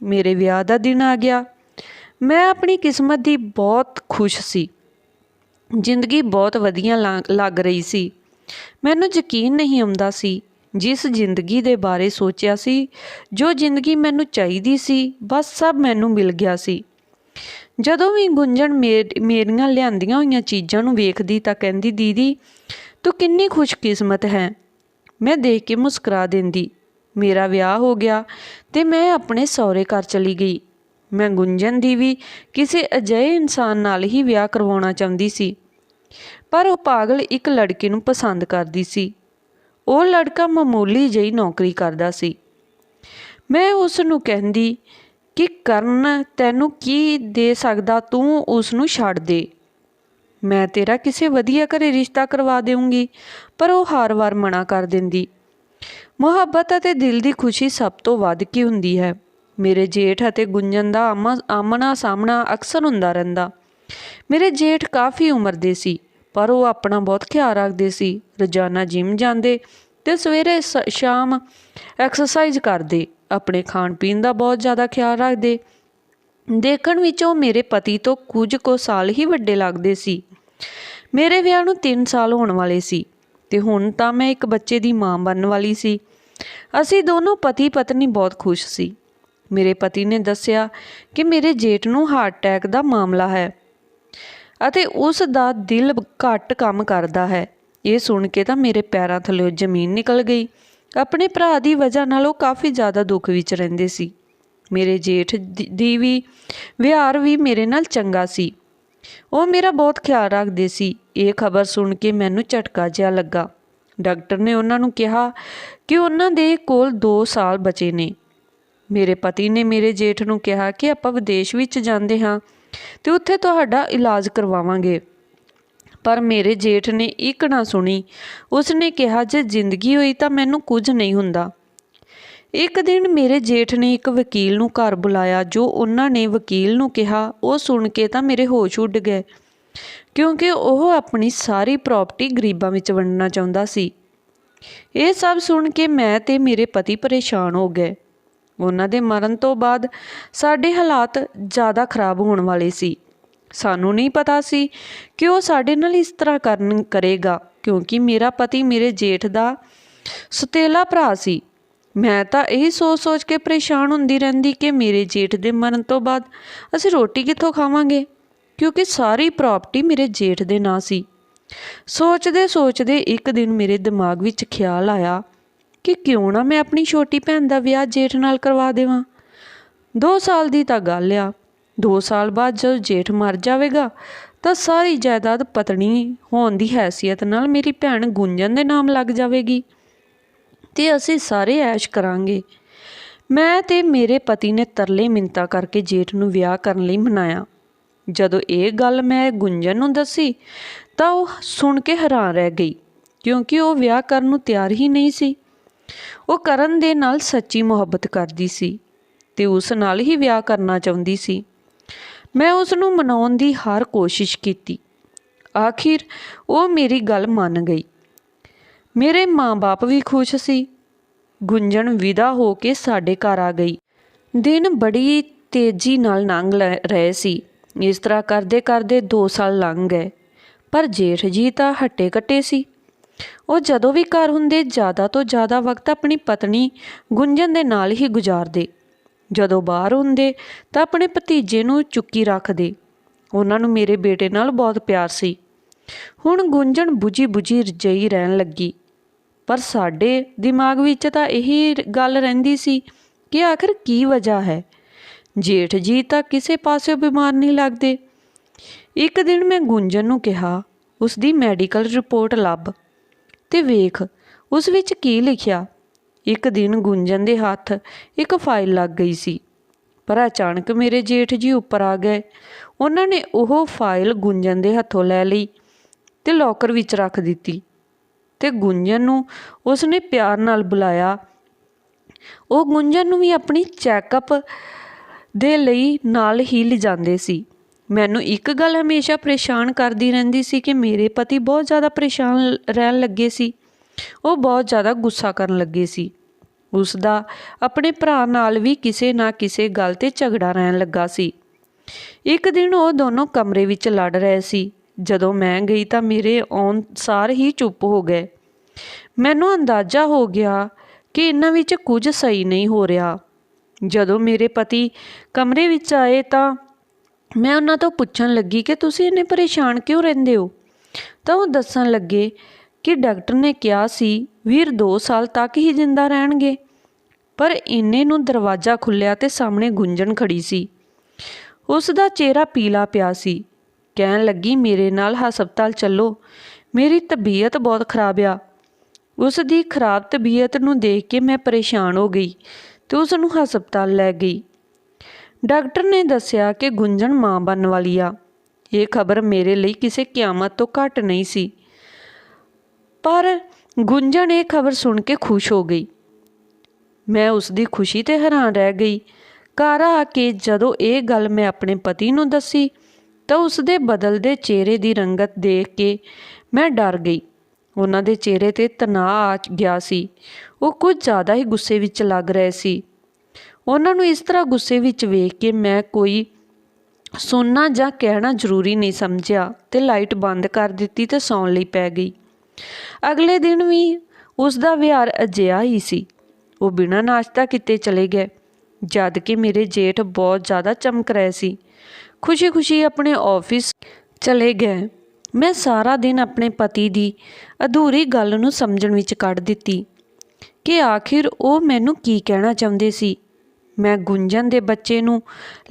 ਮੇਰੇ ਵਿਆਹ ਦਾ ਦਿਨ ਆ ਗਿਆ। ਮੈਂ ਆਪਣੀ ਕਿਸਮਤ ਦੀ ਬਹੁਤ ਖੁਸ਼ ਸੀ। ਜ਼ਿੰਦਗੀ ਬਹੁਤ ਵਧੀਆ ਲੱਗ ਰਹੀ ਸੀ। ਮੈਨੂੰ ਯਕੀਨ ਨਹੀਂ ਆਉਂਦਾ ਸੀ। ਜਿਸ ਜ਼ਿੰਦਗੀ ਦੇ ਬਾਰੇ ਸੋਚਿਆ ਸੀ, ਜੋ ਜ਼ਿੰਦਗੀ ਮੈਨੂੰ ਚਾਹੀਦੀ ਸੀ, ਬਸ ਸਭ ਮੈਨੂੰ ਮਿਲ ਗਿਆ ਸੀ। ਜਦੋਂ ਵੀ ਗੁੰਜਣ ਮੇਰੀਆਂ ਲਿਆਂਦੀਆਂ ਹੋਈਆਂ ਚੀਜ਼ਾਂ ਨੂੰ ਵੇਖਦੀ ਤਾਂ ਕਹਿੰਦੀ, ਦੀਦੀ ਤੂੰ ਕਿੰਨੀ ਖੁਸ਼ਕਿਸਮਤ ਹੈ। ਮੈਂ ਦੇਖ ਕੇ ਮੁਸਕਰਾ ਦਿੰਦੀ। ਮੇਰਾ ਵਿਆਹ ਹੋ ਗਿਆ ਤੇ ਮੈਂ ਆਪਣੇ ਸਹੁਰੇ ਘਰ ਚਲੀ ਗਈ। ਮੈਂ ਗੁੰਜਣ ਦੀ ਵੀ ਕਿਸੇ ਅਜਿਹੇ ਇਨਸਾਨ ਨਾਲ ਹੀ ਵਿਆਹ ਕਰਵਾਉਣਾ ਚਾਹੁੰਦੀ ਸੀ, ਪਰ ਉਹ ਪਾਗਲ ਇੱਕ ਲੜਕੇ ਨੂੰ ਪਸੰਦ ਕਰਦੀ ਸੀ। ਉਹ ਲੜਕਾ ਮਾਮੂਲੀ ਜਿਹੀ ਨੌਕਰੀ ਕਰਦਾ ਸੀ। ਮੈਂ ਉਸ ਨੂੰ ਕਹਿੰਦੀ ਕਿ ਕਰਨ ਤੈਨੂੰ ਕੀ ਦੇ ਸਕਦਾ, ਤੂੰ ਉਸ ਨੂੰ ਛੱਡ ਦੇ। ਮੈਂ ਤੇਰਾ ਕਿਸੇ ਵਧੀਆ ਘਰੇ ਰਿਸ਼ਤਾ ਕਰਵਾ ਦੇਵਾਂਗੀ, ਪਰ ਉਹ ਹਰ ਵਾਰ ਮਨਾ ਕਰ ਦਿੰਦੀ। ਮੁਹੱਬਤ ਅਤੇ ਦਿਲ ਦੀ ਖੁਸ਼ੀ ਸਭ ਤੋਂ ਵੱਧ ਕੀ ਹੁੰਦੀ ਹੈ। ਮੇਰੇ ਜੇਠ ਅਤੇ ਗੁੰਜਣ ਦਾ ਆਮਣਾ ਸਾਹਮਣਾ ਅਕਸਰ ਹੁੰਦਾ ਰਹਿੰਦਾ। ਮੇਰੇ ਜੇਠ ਕਾਫੀ ਉਮਰ ਦੇ ਸੀ, ਪਰ ਉਹ ਆਪਣਾ ਬਹੁਤ ਖਿਆਲ ਰੱਖਦੇ ਸੀ। ਰੋਜ਼ਾਨਾ ਜਿਮ ਜਾਂਦੇ ਤੇ ਸਵੇਰੇ ਸ਼ਾਮ ਐਕਸਰਸਾਈਜ਼ ਕਰਦੇ। ਆਪਣੇ ਖਾਣ ਪੀਣ ਦਾ ਬਹੁਤ ਜ਼ਿਆਦਾ ਖਿਆਲ ਰੱਖਦੇ। ਦੇਖਣ ਵਿੱਚ ਉਹ ਮੇਰੇ ਪਤੀ ਤੋਂ ਕੁਝ ਕੁ ਸਾਲ ਹੀ ਵੱਡੇ ਲੱਗਦੇ ਸੀ। ਮੇਰੇ ਵਿਆਹ ਨੂੰ 3 ਸਾਲ ਹੋਣ ਵਾਲੇ ਸੀ ਤੇ ਹੁਣ ਤਾਂ ਮੈਂ ਇੱਕ ਬੱਚੇ ਦੀ ਮਾਂ ਬਣਨ ਵਾਲੀ ਸੀ। ਅਸੀਂ ਦੋਨੋਂ ਪਤੀ ਪਤਨੀ ਬਹੁਤ ਖੁਸ਼ ਸੀ। ਮੇਰੇ ਪਤੀ ਨੇ ਦੱਸਿਆ ਕਿ ਮੇਰੇ ਜੇਠ ਨੂੰ ਹਾਰਟ ਅਟੈਕ ਦਾ ਮਾਮਲਾ ਹੈ ਅਤੇ ਉਸ ਦਾ ਦਿਲ ਘੱਟ ਕੰਮ ਕਰਦਾ ਹੈ। ਇਹ ਸੁਣ ਕੇ ਤਾਂ ਮੇਰੇ ਪੈਰਾਂ ਥੱਲੇ ਜ਼ਮੀਨ ਨਿਕਲ ਗਈ। ਆਪਣੇ ਭਰਾ ਦੀ ਵਜ੍ਹਾ ਨਾਲ ਉਹ ਕਾਫੀ ਜ਼ਿਆਦਾ ਦੁੱਖ ਵਿੱਚ ਰਹਿੰਦੇ ਸੀ। ਮੇਰੇ ਜੇਠ ਦੀ ਵੀ ਵਿਹਾਰ ਵੀ ਮੇਰੇ ਨਾਲ ਚੰਗਾ ਸੀ। ਉਹ ਮੇਰਾ ਬਹੁਤ ਖਿਆਲ ਰੱਖਦੇ ਸੀ। ਇਹ ਖਬਰ ਸੁਣ ਕੇ ਮੈਨੂੰ ਝਟਕਾ ਜਿਹਾ ਲੱਗਾ। ਡਾਕਟਰ ਨੇ ਉਹਨਾਂ ਨੂੰ ਕਿਹਾ ਕਿ ਉਹਨਾਂ ਦੇ ਕੋਲ 2 ਸਾਲ ਬਚੇ ਨੇ। ਮੇਰੇ ਪਤੀ ਨੇ ਮੇਰੇ ਜੇਠ ਨੂੰ ਕਿਹਾ ਕਿ ਆਪਾਂ ਵਿਦੇਸ਼ ਵਿੱਚ ਜਾਂਦੇ ਹਾਂ ਤੇ ਉੱਥੇ ਤੁਹਾਡਾ ਇਲਾਜ ਕਰਵਾਵਾਂਗੇ। ਪਰ ਮੇਰੇ ਜੇਠ ਨੇ ਇੱਕ ਨਾ ਸੁਣੀ। ਉਸਨੇ ਕਿਹਾ ਜੇ ਜ਼ਿੰਦਗੀ ਹੋਈ ਤਾਂ ਮੈਨੂੰ ਕੁਝ ਨਹੀਂ ਹੁੰਦਾ। ਇੱਕ ਦਿਨ ਮੇਰੇ ਜੇਠ ਨੇ ਇੱਕ ਵਕੀਲ ਨੂੰ ਘਰ ਬੁਲਾਇਆ। ਜੋ ਉਹਨਾਂ ਨੇ ਵਕੀਲ ਨੂੰ ਕਿਹਾ ਉਹ ਸੁਣ ਕੇ ਤਾਂ ਮੇਰੇ ਹੋਸ਼ ਉੱਡ ਗਏ, ਕਿਉਂਕਿ ਉਹ ਆਪਣੀ ਸਾਰੀ ਪ੍ਰਾਪਰਟੀ ਗਰੀਬਾਂ ਵਿੱਚ ਵੰਡਣਾ ਚਾਹੁੰਦਾ ਸੀ। ਇਹ ਸਭ ਸੁਣ ਕੇ ਮੈਂ ਤੇ ਮੇਰੇ ਪਤੀ ਪਰੇਸ਼ਾਨ ਹੋ ਗਏ। ਉਹਨਾਂ ਦੇ ਮਰਨ ਤੋਂ ਬਾਅਦ ਸਾਡੇ ਹਾਲਾਤ ਜ਼ਿਆਦਾ ਖਰਾਬ ਹੋਣ ਵਾਲੇ ਸੀ। ਸਾਨੂੰ ਨਹੀਂ ਪਤਾ ਸੀ ਕਿ ਉਹ ਸਾਡੇ ਨਾਲ ਇਸ ਤਰ੍ਹਾਂ ਕਰੇਗਾ, ਕਿਉਂਕਿ ਮੇਰਾ ਪਤੀ ਮੇਰੇ ਜੇਠ ਦਾ ਸੁਤੇਲਾ ਭਰਾ ਸੀ। ਮੈਂ ਤਾਂ ਇਹ ਸੋਚ ਕੇ ਪਰੇਸ਼ਾਨ ਹੁੰਦੀ ਰਹਿੰਦੀ ਕਿ ਮੇਰੇ ਜੇਠ ਦੇ ਮਰਨ ਤੋਂ ਬਾਅਦ ਅਸੀਂ ਰੋਟੀ ਕਿੱਥੋਂ ਖਾਵਾਂਗੇ, ਕਿਉਂਕਿ ਸਾਰੀ ਪ੍ਰਾਪਰਟੀ ਮੇਰੇ ਜੇਠ ਦੇ ਨਾਂ ਸੀ। ਸੋਚਦੇ ਇੱਕ ਦਿਨ ਮੇਰੇ ਦਿਮਾਗ ਵਿੱਚ ਖਿਆਲ ਆਇਆ ਕਿ ਕਿਉਂ ਨਾ ਮੈਂ ਆਪਣੀ ਛੋਟੀ ਭੈਣ ਦਾ ਵਿਆਹ ਜੇਠ ਨਾਲ ਕਰਵਾ ਦੇਵਾਂ। 2 ਸਾਲ ਦੀ ਤਾਂ ਗੱਲ ਆ। 2 ਸਾਲ ਬਾਅਦ ਜਦੋਂ ਜੇਠ ਮਰ ਜਾਵੇਗਾ ਤਾਂ ਸਾਰੀ ਜਾਇਦਾਦ ਪਤਨੀ ਹੋਣ ਦੀ ਹੈਸੀਅਤ ਨਾਲ ਮੇਰੀ ਭੈਣ ਗੁੰਜਨ ਦੇ ਨਾਮ ਲੱਗ ਜਾਵੇਗੀ ਤੇ ਅਸੀਂ ਸਾਰੇ ਐਸ਼ ਕਰਾਂਗੇ। ਮੈਂ ਤੇ ਮੇਰੇ ਪਤੀ ਨੇ ਤਰਲੇ ਮਿੰਨਤਾਂ ਕਰਕੇ ਜੇਠ ਨੂੰ ਵਿਆਹ ਕਰਨ ਲਈ ਮਨਾਇਆ। ਜਦੋਂ ਇਹ ਗੱਲ ਮੈਂ ਗੁੰਜਨ ਨੂੰ ਦੱਸੀ ਤਾਂ ਉਹ ਸੁਣ ਕੇ ਹੈਰਾਨ ਰਹਿ ਗਈ, ਕਿਉਂਕਿ ਉਹ ਵਿਆਹ ਕਰਨ ਨੂੰ ਤਿਆਰ ਹੀ ਨਹੀਂ ਸੀ। ਉਹ ਕਰਨ ਦੇ ਨਾਲ ਸੱਚੀ ਮੁਹੱਬਤ ਕਰਦੀ ਸੀ ਤੇ ਉਸ ਨਾਲ ਹੀ ਵਿਆਹ ਕਰਨਾ ਚਾਹੁੰਦੀ ਸੀ। ਮੈਂ ਉਸ ਨੂੰ ਮਨਾਉਣ ਦੀ ਹਰ ਕੋਸ਼ਿਸ਼ ਕੀਤੀ। ਆਖਿਰ ਉਹ ਮੇਰੀ ਗੱਲ ਮੰਨ ਗਈ। ਮੇਰੇ ਮਾਂ-ਬਾਪ ਵੀ ਖੁਸ਼ ਸੀ। ਗੁੰਜਨ ਵਿਦਾ ਹੋ ਕੇ ਸਾਡੇ ਘਰ ਆ ਗਈ। ਦਿਨ ਬੜੀ ਤੇਜ਼ੀ ਨਾਲ ਲੰਘ ਰਹੇ ਸੀ। ਇਸ ਤਰ੍ਹਾਂ ਕਰਦੇ ਕਰਦੇ 2 ਸਾਲ ਲੰਘ ਗਏ, ਪਰ ਜੇਠ ਜੀ ਤਾਂ ਹੱਟੇ-ਕੱਟੇ ਸੀ। ਉਹ ਜਦੋਂ ਵੀ ਘਰ ਹੁੰਦੇ ਜ਼ਿਆਦਾ ਤੋਂ ਜ਼ਿਆਦਾ ਵਕਤ ਆਪਣੀ ਪਤਨੀ ਗੁੰਜਨ ਦੇ ਨਾਲ ਹੀ ਗੁਜ਼ਾਰਦੇ। ਜਦੋਂ ਬਾਹਰ ਹੁੰਦੇ ਤਾਂ ਆਪਣੇ ਭਤੀਜੇ ਨੂੰ ਚੁੱਕੀ ਰੱਖਦੇ। ਉਹਨਾਂ ਨੂੰ ਮੇਰੇ ਬੇਟੇ ਨਾਲ ਬਹੁਤ ਪਿਆਰ ਸੀ। ਹੁਣ ਗੁੰਜਨ ਬੁਝੀ ਜਿਹੀ ਰਹਿਣ ਲੱਗੀ, ਪਰ ਸਾਡੇ ਦਿਮਾਗ ਵਿੱਚ ਤਾਂ ਇਹੀ ਗੱਲ ਰਹਿੰਦੀ ਸੀ ਕਿ ਆਖਿਰ ਕੀ ਵਜ੍ਹਾ ਹੈ। ਜੇਠ ਜੀ ਤਾਂ ਕਿਸੇ ਪਾਸਿਓਂ ਬਿਮਾਰ ਨਹੀਂ ਲੱਗਦੇ। ਇੱਕ ਦਿਨ ਮੈਂ ਗੁੰਜਨ ਨੂੰ ਕਿਹਾ, ਉਸ ਦੀ ਮੈਡੀਕਲ ਰਿਪੋਰਟ ਲੱਭ ਤੇ ਵੇਖ ਉਸ ਵਿੱਚ ਕੀ ਲਿਖਿਆ। ਇੱਕ ਦਿਨ ਗੁੰਜਨ ਦੇ ਹੱਥ ਇੱਕ ਫਾਈਲ ਲੱਗ ਗਈ ਸੀ, ਪਰ ਅਚਾਨਕ ਮੇਰੇ ਜੇਠ ਜੀ ਉੱਪਰ ਆ ਗਏ। ਉਹਨਾਂ ਨੇ ਉਹ ਫਾਈਲ ਗੁੰਜਨ ਦੇ ਹੱਥੋਂ ਲੈ ਲਈ ਤੇ ਲੋਕਰ ਵਿੱਚ ਰੱਖ ਦਿੱਤੀ ਤੇ ਗੁੰਜਨ ਨੂੰ ਉਸਨੇ ਪਿਆਰ ਨਾਲ ਬੁਲਾਇਆ। ਉਹ ਗੁੰਜਨ ਨੂੰ ਵੀ ਆਪਣੀ ਚੈੱਕਅਪ ਦੇ ਲਈ ਨਾਲ ਹੀ ਲਿਜਾਂਦੇ ਸੀ। ਮੈਨੂੰ ਇੱਕ ਗੱਲ ਹਮੇਸ਼ਾ ਪਰੇਸ਼ਾਨ ਕਰਦੀ ਰਹਿੰਦੀ ਸੀ ਕਿ ਮੇਰੇ ਪਤੀ ਬਹੁਤ ਜ਼ਿਆਦਾ ਪਰੇਸ਼ਾਨ ਰਹਿਣ ਲੱਗੇ ਸੀ। ਉਹ ਬਹੁਤ ਜ਼ਿਆਦਾ ਗੁੱਸਾ ਕਰਨ ਲੱਗੇ ਸੀ। ਉਸ ਦਾ ਆਪਣੇ ਭਰਾ ਨਾਲ ਵੀ ਕਿਸੇ ਨਾ ਕਿਸੇ ਗੱਲ 'ਤੇ ਝਗੜਾ ਰਹਿਣ ਲੱਗਾ ਸੀ। ਇੱਕ ਦਿਨ ਉਹ ਦੋਨੋਂ ਕਮਰੇ ਵਿੱਚ ਲੜ ਰਹੇ ਸੀ। ਜਦੋਂ ਮੈਂ ਗਈ ਤਾਂ ਮੇਰੇ ਆਉਣ ਸਾਰ ਹੀ ਚੁੱਪ ਹੋ ਗਏ। ਮੈਨੂੰ ਅੰਦਾਜ਼ਾ ਹੋ ਗਿਆ ਕਿ ਇਹਨਾਂ ਵਿੱਚ ਕੁਝ ਸਹੀ ਨਹੀਂ ਹੋ ਰਿਹਾ। ਜਦੋਂ ਮੇਰੇ ਪਤੀ ਕਮਰੇ ਵਿੱਚ ਆਏ ਤਾਂ ਮੈਂ ਉਹਨਾਂ ਤੋਂ ਪੁੱਛਣ ਲੱਗੀ ਕਿ ਤੁਸੀਂ ਇੰਨੇ ਪਰੇਸ਼ਾਨ ਕਿਉਂ ਰਹਿੰਦੇ ਹੋ। ਤਾਂ ਉਹ ਦੱਸਣ ਲੱਗੇ ਕਿ ਡਾਕਟਰ ਨੇ ਕਿਹਾ ਸੀ ਵੀਰ 2 ਸਾਲ ਤੱਕ ਹੀ ਜ਼ਿੰਦਾ ਰਹਿਣਗੇ। ਪਰ ਇੰਨੇ ਨੂੰ ਦਰਵਾਜ਼ਾ ਖੁੱਲ੍ਹਿਆ ਤੇ ਸਾਹਮਣੇ ਗੁੰਜਨ ਖੜੀ ਸੀ। ਉਸ ਦਾ ਚਿਹਰਾ ਪੀਲਾ ਪਿਆ ਸੀ। ਕਹਿਣ ਲੱਗੀ ਮੇਰੇ ਨਾਲ ਹਸਪਤਾਲ ਚੱਲੋ, ਮੇਰੀ ਤਬੀਅਤ ਬਹੁਤ ਖਰਾਬ ਆ। ਉਸ ਦੀ ਖਰਾਬ ਤਬੀਅਤ ਨੂੰ ਦੇਖ ਕੇ ਮੈਂ ਪਰੇਸ਼ਾਨ ਹੋ ਗਈ ਤੇ ਉਸ ਨੂੰ ਹਸਪਤਾਲ ਲੈ ਗਈ। ਡਾਕਟਰ ਨੇ ਦੱਸਿਆ ਕਿ ਗੁੰਜਨ ਮਾਂ ਬਣਨ ਵਾਲੀ ਆ। ਇਹ ਖਬਰ ਮੇਰੇ ਲਈ ਕਿਸੇ ਕਿਆਮਤ ਤੋਂ ਘੱਟ ਨਹੀਂ ਸੀ, ਪਰ ਗੁੰਜਨ ਇਹ ਖਬਰ ਸੁਣ ਕੇ ਖੁਸ਼ ਹੋ ਗਈ। ਮੈਂ ਉਸ ਦੀ ਖੁਸ਼ੀ 'ਤੇ ਹੈਰਾਨ ਰਹਿ ਗਈ। ਘਰ ਆ ਕੇ ਜਦੋਂ ਇਹ ਗੱਲ ਮੈਂ ਆਪਣੇ ਪਤੀ ਨੂੰ ਦੱਸੀ ਤਾਂ ਉਸ ਦੇ ਬਦਲਦੇ ਚਿਹਰੇ ਦੀ ਰੰਗਤ ਦੇਖ ਕੇ ਮੈਂ ਡਰ ਗਈ। ਉਹਨਾਂ ਦੇ ਚਿਹਰੇ 'ਤੇ ਤਣਾਅ ਆ ਗਿਆ ਸੀ। ਉਹ ਕੁਝ ਜ਼ਿਆਦਾ ਹੀ ਗੁੱਸੇ ਵਿੱਚ ਲੱਗ ਰਹੇ ਸੀ। ਉਹਨਾਂ ਨੂੰ ਇਸ ਤਰ੍ਹਾਂ ਗੁੱਸੇ ਵਿੱਚ ਵੇਖ ਕੇ ਮੈਂ ਕੋਈ ਸੁਣਨਾ ਜਾਂ ਕਹਿਣਾ ਜ਼ਰੂਰੀ ਨਹੀਂ ਸਮਝਿਆ ਤੇ ਲਾਈਟ ਬੰਦ ਕਰ ਦਿੱਤੀ ਤੇ ਸੌਣ ਲਈ ਪੈ ਗਈ। ਅਗਲੇ ਦਿਨ ਵੀ ਉਸ ਦਾ ਵਿਹਾਰ ਅਜਿਹਾ ਹੀ ਸੀ। ਉਹ ਬਿਨਾਂ ਨਾਸ਼ਤਾ ਕੀਤੇ ਚਲੇ ਗਏ, ਜਦ ਕਿ ਮੇਰੇ ਜੇਠ ਬਹੁਤ ਜ਼ਿਆਦਾ ਚਮਕ ਰਹੇ ਸੀ। ਖੁਸ਼ੀ-ਖੁਸ਼ੀ ਆਪਣੇ ਆਫਿਸ ਚਲੇ ਗਏ। ਮੈਂ ਸਾਰਾ ਦਿਨ ਆਪਣੇ ਪਤੀ ਦੀ ਅਧੂਰੀ ਗੱਲ ਨੂੰ ਸਮਝਣ ਵਿੱਚ ਕੱਢ ਦਿੱਤੀ। कि आखिर ਉਹ ਮੈਨੂੰ ਕੀ ਕਹਿਣਾ ਚਾਹੁੰਦੇ ਸੀ। ਮੈਂ ਗੁੰਜਨ ਦੇ ਬੱਚੇ ਨੂੰ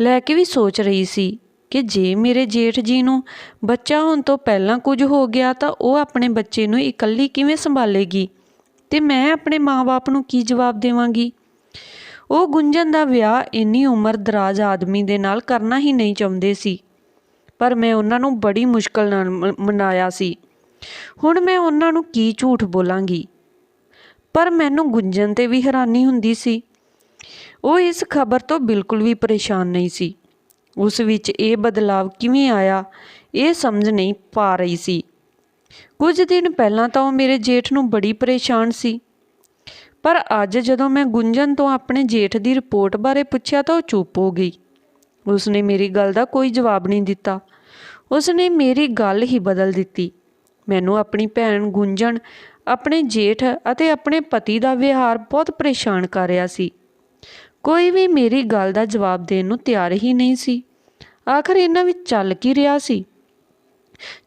ਲੈ ਕੇ ਵੀ ਸੋਚ ਰਹੀ ਸੀ ਕਿ ਜੇ ਮੇਰੇ ਜੇਠ ਜੀ ਨੂੰ ਬੱਚਾ ਹੋਣ ਤੋਂ ਪਹਿਲਾਂ ਕੁਝ ਹੋ ਗਿਆ ਤਾਂ ਉਹ ਆਪਣੇ ਬੱਚੇ ਨੂੰ ਇਕੱਲੀ ਕਿਵੇਂ ਸੰਭਾਲੇਗੀ ਤੇ ਮੈਂ ਆਪਣੇ ਮਾਂ-ਬਾਪ ਨੂੰ ਕੀ ਜਵਾਬ ਦੇਵਾਂਗੀ। ਉਹ ਗੁੰਜਨ ਦਾ ਵਿਆਹ ਇੰਨੀ ਉਮਰ ਦਰਾਜ਼ ਆਦਮੀ ਦੇ ਨਾਲ ਕਰਨਾ ਹੀ ਨਹੀਂ ਚਾਹੁੰਦੇ ਸੀ, ਪਰ ਮੈਂ ਉਹਨਾਂ ਨੂੰ ਬੜੀ ਮੁਸ਼ਕਲ ਨਾਲ ਮਨਾਇਆ ਸੀ। ਹੁਣ ਮੈਂ ਉਹਨਾਂ ਨੂੰ ਕੀ ਝੂਠ ਬੋਲਾਂਗੀ। ਪਰ ਮੈਨੂੰ ਗੁੰਜਨ 'ਤੇ ਵੀ ਹੈਰਾਨੀ ਹੁੰਦੀ ਸੀ। ਉਹ ਇਸ ਖਬਰ ਤੋਂ ਬਿਲਕੁਲ ਵੀ ਪਰੇਸ਼ਾਨ ਨਹੀਂ ਸੀ। ਉਸ ਵਿੱਚ ਇਹ ਬਦਲਾਵ ਕਿਵੇਂ ਆਇਆ ਇਹ ਸਮਝ ਨਹੀਂ ਪਾ ਰਹੀ ਸੀ। ਕੁਝ ਦਿਨ ਪਹਿਲਾਂ ਤਾਂ ਉਹ ਮੇਰੇ ਜੇਠ ਨੂੰ ਬੜੀ ਪਰੇਸ਼ਾਨ ਸੀ, ਪਰ ਅੱਜ ਜਦੋਂ ਮੈਂ ਗੁੰਜਨ ਤੋਂ ਆਪਣੇ ਜੇਠ ਦੀ ਰਿਪੋਰਟ ਬਾਰੇ ਪੁੱਛਿਆ ਤਾਂ ਉਹ ਚੁੱਪ ਹੋ ਗਈ। ਉਸਨੇ ਮੇਰੀ ਗੱਲ ਦਾ ਕੋਈ ਜਵਾਬ ਨਹੀਂ ਦਿੱਤਾ। ਉਸਨੇ ਮੇਰੀ ਗੱਲ ਹੀ ਬਦਲ ਦਿੱਤੀ। ਮੈਨੂੰ ਆਪਣੀ ਭੈਣ ਗੁੰਜਨ, ਆਪਣੇ ਜੇਠ ਅਤੇ ਆਪਣੇ ਪਤੀ ਦਾ ਵਿਹਾਰ ਬਹੁਤ ਪਰੇਸ਼ਾਨ ਕਰ ਰਿਹਾ ਸੀ। ਕੋਈ ਵੀ ਮੇਰੀ ਗੱਲ ਦਾ ਜਵਾਬ ਦੇਣ ਨੂੰ ਤਿਆਰ ਹੀ ਨਹੀਂ ਸੀ। ਆਖਰ ਇਹਨਾਂ ਵਿੱਚ ਚੱਲ ਕੀ ਰਿਹਾ ਸੀ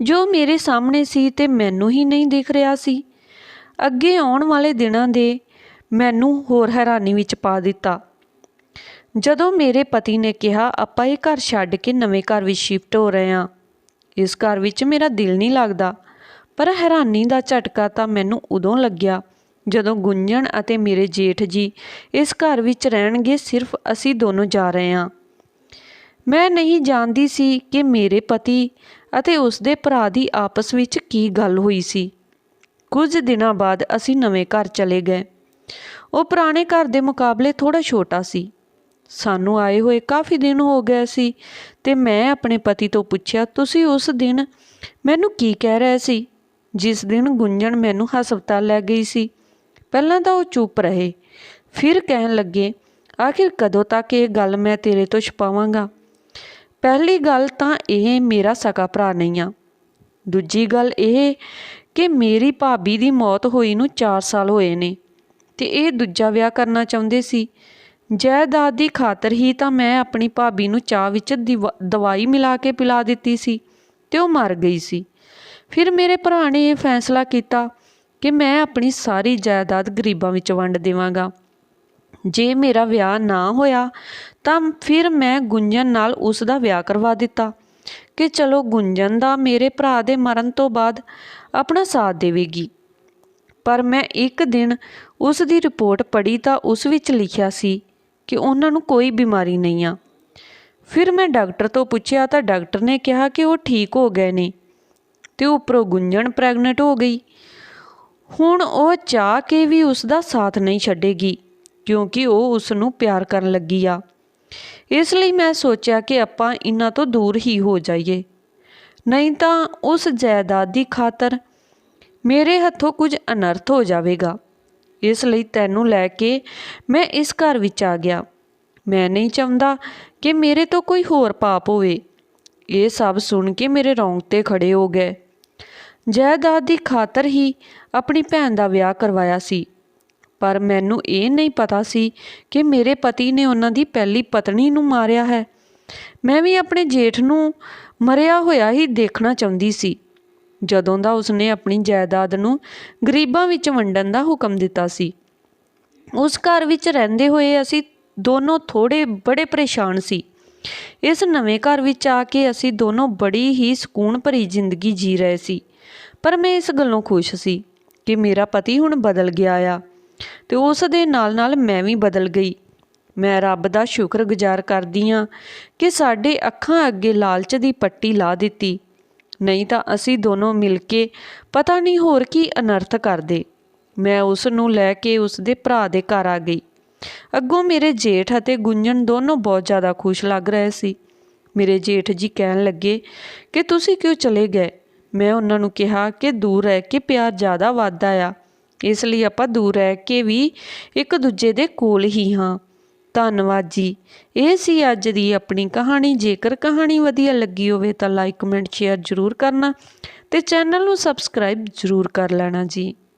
ਜੋ ਮੇਰੇ ਸਾਹਮਣੇ ਸੀ ਤੇ ਮੈਨੂੰ ਹੀ ਨਹੀਂ ਦਿਖ ਰਿਹਾ ਸੀ। ਅੱਗੇ ਆਉਣ ਵਾਲੇ ਦਿਨਾਂ ਦੇ ਮੈਨੂੰ ਹੋਰ ਹੈਰਾਨੀ ਵਿੱਚ ਪਾ ਦਿੱਤਾ। ਜਦੋਂ ਮੇਰੇ ਪਤੀ ਨੇ ਕਿਹਾ ਆਪਾਂ ਇਹ ਘਰ ਛੱਡ ਕੇ ਨਵੇਂ ਘਰ ਵਿੱਚ ਸ਼ਿਫਟ ਹੋ ਰਹੇ ਹਾਂ। ਇਸ ਘਰ ਵਿੱਚ ਮੇਰਾ ਦਿਲ ਨਹੀਂ ਲੱਗਦਾ, ਪਰ ਹੈਰਾਨੀ ਦਾ ਝਟਕਾ ਤਾਂ ਮੈਨੂੰ ਉਦੋਂ ਲੱਗਿਆ ਜਦੋਂ ਗੁੰਜਨ ਅਤੇ ਮੇਰੇ ਜੇਠ ਜੀ ਇਸ ਘਰ ਵਿੱਚ ਰਹਿਣਗੇ। ਸਿਰਫ ਅਸੀਂ ਦੋਨੋਂ ਜਾ ਰਹੇ ਹਾਂ। ਮੈਂ ਨਹੀਂ ਜਾਣਦੀ ਸੀ ਕਿ ਮੇਰੇ ਪਤੀ ਅਤੇ ਉਸਦੇ ਭਰਾ ਦੀ ਆਪਸ ਵਿੱਚ ਕੀ ਗੱਲ ਹੋਈ ਸੀ। ਕੁਝ ਦਿਨਾਂ ਬਾਅਦ ਅਸੀਂ ਨਵੇਂ ਘਰ ਚਲੇ ਗਏ। ਉਹ ਪੁਰਾਣੇ ਘਰ ਦੇ ਮੁਕਾਬਲੇ ਥੋੜ੍ਹਾ ਛੋਟਾ ਸੀ। ਸਾਨੂੰ ਆਏ ਹੋਏ ਕਾਫੀ ਦਿਨ ਹੋ ਗਏ ਸੀ ਤੇ ਮੈਂ ਆਪਣੇ ਪਤੀ ਤੋਂ ਪੁੱਛਿਆ, ਤੁਸੀਂ ਉਸ ਦਿਨ ਮੈਨੂੰ ਕੀ ਕਹਿ ਰਹੇ ਸੀ ਜਿਸ ਦਿਨ ਗੁੰਜਨ ਮੈਨੂੰ ਹਸਪਤਾਲ ਲੈ ਗਈ ਸੀ। ਪਹਿਲਾਂ ਤਾਂ ਉਹ ਚੁੱਪ ਰਹੇ, ਫਿਰ ਕਹਿਣ ਲੱਗੇ, ਆਖਿਰ ਕਦੋਂ ਤੱਕ ਇਹ ਗੱਲ ਮੈਂ ਤੇਰੇ ਤੋਂ ਛੁਪਾਵਾਂਗਾ। ਪਹਿਲੀ ਗੱਲ ਤਾਂ ਇਹ ਮੇਰਾ ਸਕਾ ਭਰਾ ਨਹੀਂ ਆ। ਦੂਜੀ ਗੱਲ ਇਹ ਕਿ ਮੇਰੀ ਭਾਬੀ ਦੀ ਮੌਤ ਹੋਈ ਨੂੰ 4 ਸਾਲ ਹੋਏ ਨੇ ਤੇ ਇਹ ਦੂਜਾ ਵਿਆਹ ਕਰਨਾ ਚਾਹੁੰਦੇ ਸੀ। ਜਾਇਦਾਦ ਦੀ ਖਾਤਰ ਹੀ ਤਾਂ ਮੈਂ ਆਪਣੀ ਭਾਬੀ ਨੂੰ ਚਾਹ ਵਿੱਚ ਦਵਾਈ ਮਿਲਾ ਕੇ ਪਿਲਾ ਦਿੱਤੀ ਸੀ ਤੇ ਉਹ ਮਰ ਗਈ ਸੀ। ਫਿਰ ਮੇਰੇ ਭਰਾ ਨੇ ਇਹ ਫੈਸਲਾ ਕੀਤਾ ਕਿ ਮੈਂ ਆਪਣੀ ਸਾਰੀ ਜਾਇਦਾਦ ਗਰੀਬਾਂ ਵਿੱਚ ਵੰਡ ਦੇਵਾਂਗਾ। ਜੇ ਮੇਰਾ ਵਿਆਹ ਨਾ ਹੋਇਆ ਤਾਂ ਫਿਰ ਮੈਂ ਗੁੰਜਨ ਨਾਲ ਉਸ ਦਾ ਵਿਆਹ ਕਰਵਾ ਦਿੱਤਾ ਕਿ ਚਲੋ ਗੁੰਜਨ ਦਾ ਮੇਰੇ ਭਰਾ ਦੇ ਮਰਨ ਤੋਂ ਬਾਅਦ ਆਪਣਾ ਸਾਥ ਦੇਵੇਗੀ। ਪਰ ਮੈਂ ਇੱਕ ਦਿਨ ਉਸ ਦੀ ਰਿਪੋਰਟ ਪੜ੍ਹੀ ਤਾਂ ਉਸ ਵਿੱਚ ਲਿਖਿਆ ਸੀ ਕਿ ਉਹਨਾਂ ਨੂੰ ਕੋਈ ਬਿਮਾਰੀ ਨਹੀਂ ਆ। ਫਿਰ ਮੈਂ ਡਾਕਟਰ ਤੋਂ ਪੁੱਛਿਆ ਤਾਂ ਡਾਕਟਰ ਨੇ ਕਿਹਾ ਕਿ ਉਹ ਠੀਕ ਹੋ ਗਏ ਨੇ ਤੇ ਉੱਪਰੋਂ ਗੁੰਜਨ ਪ੍ਰੈਗਨੈਂਟ ਹੋ ਗਈ। ਹੁਣ ਉਹ ਚਾਹ ਕੇ ਵੀ ਉਸ ਦਾ ਸਾਥ ਨਹੀਂ ਛੱਡੇਗੀ ਕਿਉਂਕਿ ਉਹ ਉਸ ਨੂੰ ਪਿਆਰ ਕਰਨ ਲੱਗੀ ਆ। ਇਸ ਲਈ ਮੈਂ ਸੋਚਿਆ ਕਿ ਆਪਾਂ ਇਹਨਾਂ ਤੋਂ ਦੂਰ ਹੀ ਹੋ ਜਾਈਏ, ਨਹੀਂ ਤਾਂ ਉਸ ਜਾਇਦਾਦ ਦੀ ਖਾਤਰ ਮੇਰੇ ਹੱਥੋਂ ਕੁਝ ਅਨਰਥ ਹੋ ਜਾਵੇਗਾ। ਇਸ ਲਈ ਤੈਨੂੰ ਲੈ ਕੇ ਮੈਂ ਇਸ ਘਰ ਵਿੱਚ ਆ ਗਿਆ। ਮੈਂ ਨਹੀਂ ਚਾਹੁੰਦਾ ਕਿ ਮੇਰੇ ਤੋਂ ਕੋਈ ਹੋਰ ਪਾਪ ਹੋਵੇ। ਇਹ ਸਭ ਸੁਣ ਕੇ ਮੇਰੇ ਰੌਂਗਟੇ ਖੜੇ ਹੋ ਗਏ। ਜਾਇਦਾਦ ਦੀ ਖਾਤਰ ਹੀ ਆਪਣੀ ਭੈਣ ਦਾ ਵਿਆਹ ਕਰਵਾਇਆ ਸੀ, ਪਰ ਮੈਨੂੰ ਇਹ ਨਹੀਂ ਪਤਾ ਸੀ ਕਿ ਮੇਰੇ ਪਤੀ ਨੇ ਉਹਨਾਂ ਦੀ ਪਹਿਲੀ ਪਤਨੀ ਨੂੰ ਮਾਰਿਆ ਹੈ। ਮੈਂ ਵੀ ਆਪਣੇ ਜੇਠ ਨੂੰ ਮਰਿਆ ਹੋਇਆ ਹੀ ਦੇਖਣਾ ਚਾਹੁੰਦੀ ਸੀ ਜਦੋਂ ਦਾ ਉਸਨੇ ਆਪਣੀ ਜਾਇਦਾਦ ਨੂੰ ਗਰੀਬਾਂ ਵਿੱਚ ਵੰਡਣ ਦਾ ਹੁਕਮ ਦਿੱਤਾ ਸੀ। ਉਸ ਘਰ ਵਿੱਚ ਰਹਿੰਦੇ ਹੋਏ ਅਸੀਂ ਦੋਨੋਂ ਬੜੇ ਪਰੇਸ਼ਾਨ ਸੀ। ਇਸ ਨਵੇਂ ਘਰ ਵਿੱਚ ਆ ਕੇ ਅਸੀਂ ਦੋਨੋਂ ਬੜੀ ਹੀ ਸਕੂਨ ਭਰੀ ਜ਼ਿੰਦਗੀ ਜੀ ਰਹੇ ਸੀ। ਪਰ ਮੈਂ ਇਸ ਗੱਲੋਂ ਖੁਸ਼ ਸੀ ਕਿ ਮੇਰਾ ਪਤੀ ਹੁਣ ਬਦਲ ਗਿਆ ਆ ਤੇ ਉਸ ਦੇ ਨਾਲ ਮੈਂ ਵੀ ਬਦਲ ਗਈ। ਮੈਂ ਰੱਬ ਦਾ ਸ਼ੁਕਰਗੁਜ਼ਾਰ ਕਰਦੀ ਹਾਂ ਕਿ ਸਾਡੇ ਅੱਖਾਂ ਅੱਗੇ ਲਾਲਚ ਦੀ ਪੱਟੀ ਲਾ ਦਿੱਤੀ, ਨਹੀਂ ਤਾਂ ਅਸੀਂ ਦੋਨੋਂ ਮਿਲ ਕੇ ਪਤਾ ਨਹੀਂ ਹੋਰ ਕੀ ਅਨਰਥ ਕਰਦੇ। ਮੈਂ ਉਸ ਨੂੰ ਲੈ ਕੇ ਉਸ ਦੇ ਭਰਾ ਦੇ ਘਰ ਆ ਗਈ। ਅੱਗੋਂ ਮੇਰੇ ਜੇਠ ਅਤੇ ਗੁੰਜਨ ਦੋਨੋਂ ਬਹੁਤ ਜ਼ਿਆਦਾ ਖੁਸ਼ ਲੱਗ ਰਹੇ ਸੀ। ਮੇਰੇ ਜੇਠ ਜੀ ਕਹਿਣ ਲੱਗੇ ਕਿ ਤੁਸੀਂ ਕਿਉਂ ਚਲੇ ਗਏ। ਮੈਂ ਉਹਨਾਂ ਨੂੰ ਕਿਹਾ ਕਿ ਦੂਰ ਰਹਿ ਕੇ ਪਿਆਰ ਜ਼ਿਆਦਾ ਵੱਧਦਾ ਆ, ਇਸ ਲਈ ਆਪਾਂ ਦੂਰ ਰਹਿ ਕੇ ਵੀ ਇੱਕ ਦੂਜੇ ਦੇ ਕੋਲ ਹੀ ਹਾਂ। ਧੰਨਵਾਦ ਜੀ। ਇਹ ਸੀ ਅੱਜ ਦੀ ਆਪਣੀ ਕਹਾਣੀ। ਜੇਕਰ ਕਹਾਣੀ ਵਧੀਆ ਲੱਗੀ ਹੋਵੇ ਤਾਂ ਲਾਈਕ, ਕਮੈਂਟ, ਸ਼ੇਅਰ ਜ਼ਰੂਰ ਕਰਨਾ ਤੇ ਚੈਨਲ ਨੂੰ ਸਬਸਕ੍ਰਾਈਬ ਜ਼ਰੂਰ ਕਰ ਲੈਣਾ ਜੀ।